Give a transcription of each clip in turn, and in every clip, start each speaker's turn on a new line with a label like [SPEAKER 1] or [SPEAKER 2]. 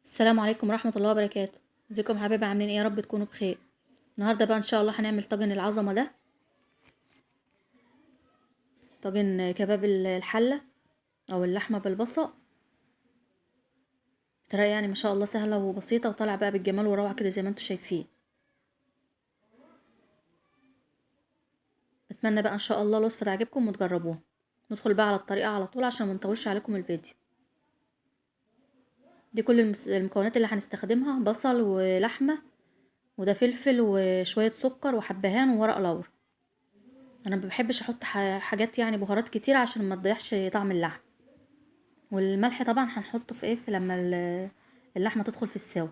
[SPEAKER 1] السلام عليكم ورحمة الله وبركاته. ازيكم يا حبايبي؟ عاملين ايه؟ يا رب تكونوا بخير. النهارده بقى ان شاء الله هنعمل طاجن العظمة ده، طاجن كباب الحلة او اللحمة بالبصل، بطريقة يعني ما شاء الله سهلة وبسيطة، وطالع بقى بالجمال والروعة كده زي ما انتم شايفين. بتمنى بقى ان شاء الله الوصفة تعجبكم وتجربوها. ندخل بقى على الطريقة على طول عشان ما نطولش عليكم الفيديو. دي كل المكونات اللي هنستخدمها: بصل ولحمة، وده فلفل وشوية سكر وحبهان وورق لورا. انا ما بحبش احط حاجات يعني بهارات كتير عشان ما تضيعش طعم اللحم. والملح طبعا هنحطه في ايه، في لما اللحمه تدخل في السوا.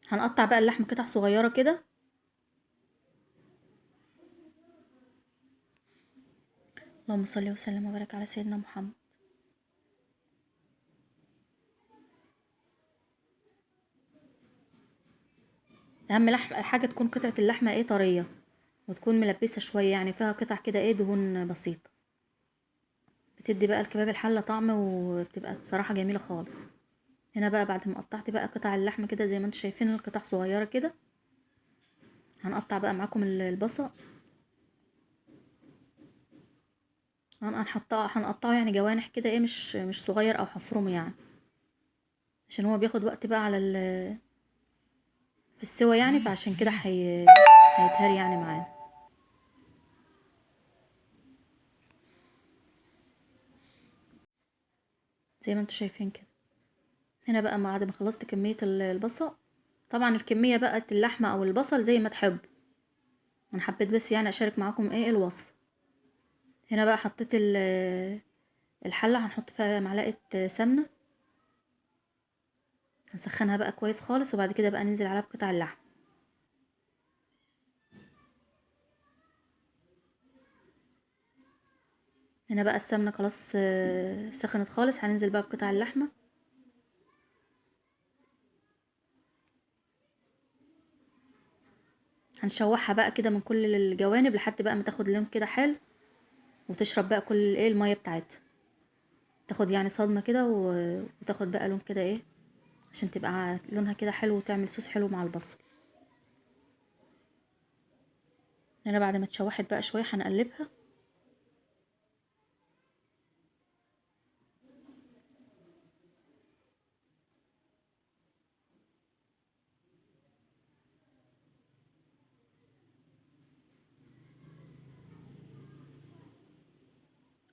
[SPEAKER 1] هنقطع بقى اللحمه قطع صغيره كده. اللهم صل وسلم وبارك على سيدنا محمد. اهم حاجه تكون قطعه اللحمه ايه، طريه، وتكون ملبسه شويه، يعني فيها قطع كده ايه، دهون بسيطه. بتدي بقى الكباب الحله طعم، وبتبقى بصراحه جميله خالص. هنا بقى بعد ما قطعت بقى قطع اللحمه كده زي ما انتم شايفين، القطع صغيره كده، هنقطع بقى معاكم البصل. هنقطعه يعني جوانح كده ايه، مش صغير او حفرومه يعني، عشان هو بياخد وقت بقى على في السوا يعني، فعشان كده هيتهري يعني معانا زي ما انتوا شايفين كده. هنا بقى بعد ما خلصت كمية البصل، طبعا الكمية بقى اللحمة او البصل زي ما تحب. انا حبيت بس يعني اشارك معاكم ايه الوصف. هنا بقى حطيت الحلة، هنحط فيها معلقة سمنة، هنسخنها بقى كويس خالص، وبعد كده بقى ننزل عليها بقطع اللحم. هنا بقى السمنة خلاص سخنت خالص، هننزل بقى بقطع اللحمة. هنشوحها بقى كده من كل الجوانب لحد بقى ما تاخد لون كده حلو، وتشرب بقى كل ايه المية بتاعتها، تاخد يعني صدمة كده وتاخد بقى لون كده ايه، عشان تبقى لونها كده حلو وتعمل صوص حلو مع البصل. هنا بعد ما اتشوحت بقى شوية هنقلبها.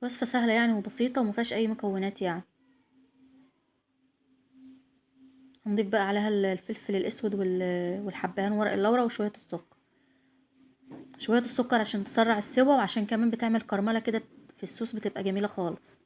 [SPEAKER 1] وصفة سهلة يعني وبسيطة ومفيهاش اي مكونات يعني. هنضيف بقى عليها الفلفل الاسود والحبهان ورق اللورا وشوية السكر. شوية السكر عشان تسرع السوا، وعشان كمان بتعمل كرملة كده في الصوص، بتبقى جميلة خالص.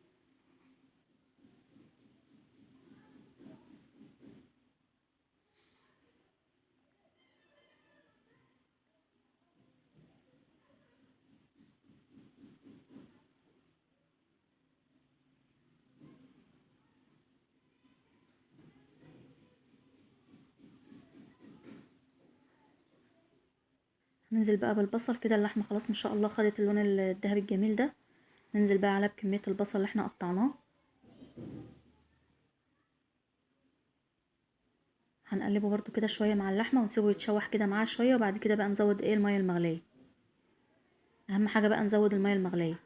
[SPEAKER 1] ننزل بقى بالبصل كده، اللحمة خلاص ما شاء الله خدت اللون الذهبي الجميل ده. ننزل بقى عليها بكمية البصل اللي احنا قطعناه. هنقلبه برضو كده شوية مع اللحمة، ونسيبه يتشوح كده معاه شوية، وبعد كده بقى نزود ايه المية المغلية. اهم حاجة بقى نزود المية المغلية.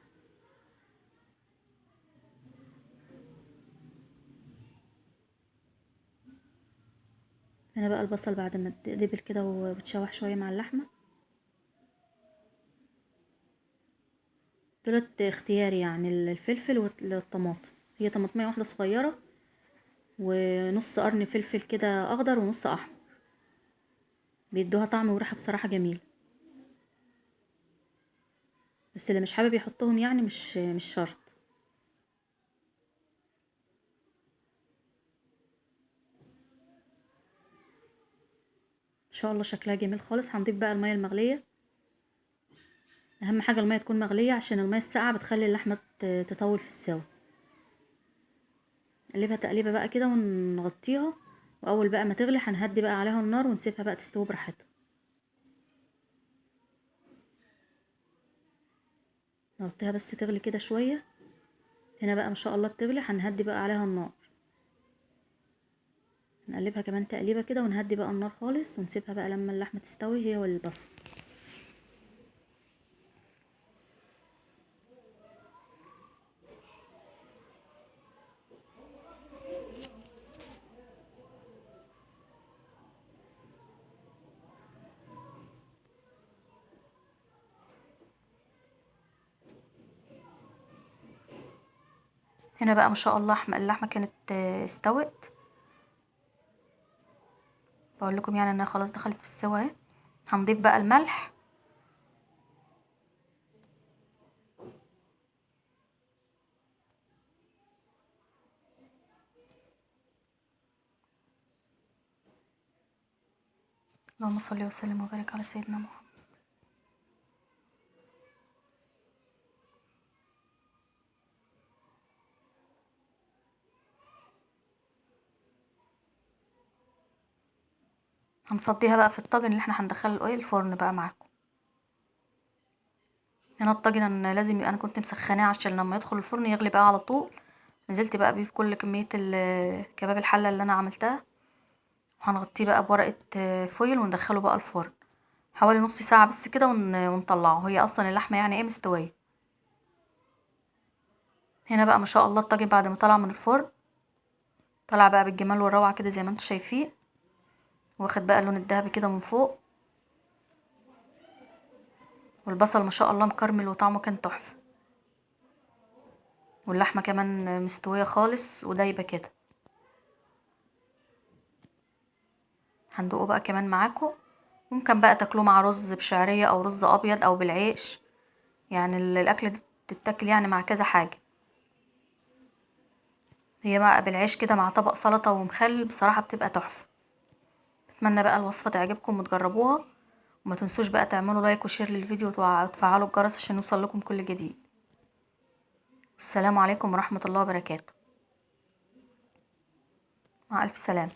[SPEAKER 1] هنا بقى البصل بعد ما دبل كده وبتشوح شوية مع اللحمة، دولت اختياري يعني الفلفل والطماطم. هي طماطمية واحدة صغيرة، ونص قرن فلفل كده اخضر، ونص احمر، بيدوها طعم وريحة بصراحة جميل. بس اللي مش حابب يحطهم يعني مش شرط. ان شاء الله شكلها جميل خالص. هنضيف بقى المية المغلية. اهم حاجة المية تكون مغلية، عشان المية الساقعة بتخلي اللحمة تطول في السوا. نقلبها تقليبه بقى كده ونغطيها، واول بقى ما تغلي هنهدي بقى عليها النار، ونسيبها بقى تستوي براحتها. نغطيها بس تغلي كده شويه. هنا بقى ما شاء الله بتغلي، هنهدي بقى عليها النار نقلبها كمان تقليبه كده ونهدي بقى النار خالص ونسيبها بقى لما اللحمه تستوي هي والبصل. هنا بقى ما شاء الله اللحمه كانت استوت. بقول لكم يعني انها خلاص دخلت في السوا اهي. هنضيف بقى الملح. اللهم صل وسلم وبارك على سيدنا محمد. هنفضيها بقى في الطاجن اللي احنا هندخله الفرن بقى معاكم. هنا الطاجن انا لازم انا كنت مسخناه عشان لما يدخل الفرن يغلي بقى على طول. نزلت بقى بيه بكل كمية كباب الحلة اللي انا عملتها، وهنغطيه بقى بورقة فويل وندخله بقى الفرن حوالي نص ساعة بس كده ونطلعه. هي اصلا اللحمة يعني مستوية. هنا بقى ما شاء الله الطاجن بعد ما طلع من الفرن طلع بقى بالجمال والروعة كده زي ما انتوا شايفين، واخد بقى اللون الذهبي كده من فوق، والبصل ما شاء الله مكرمل وطعمه كان تحفة، واللحمة كمان مستوية خالص ودايبة كده. هندوقه بقى كمان معاكم. ممكن بقى تاكلوه مع رز بشعرية او رز ابيض او بالعيش، يعني الاكلة دي بتتاكل يعني مع كذا حاجة. هي بقى بالعيش كده مع طبق سلطة ومخلل بصراحة بتبقى تحفة. اتمنى بقى الوصفة تعجبكم وتجربوها، وما تنسوش بقى تعملوا لايك وشير للفيديو وتفعلوا الجرس عشان يوصل لكم كل جديد. السلام عليكم ورحمة الله وبركاته. مع الف سلامة.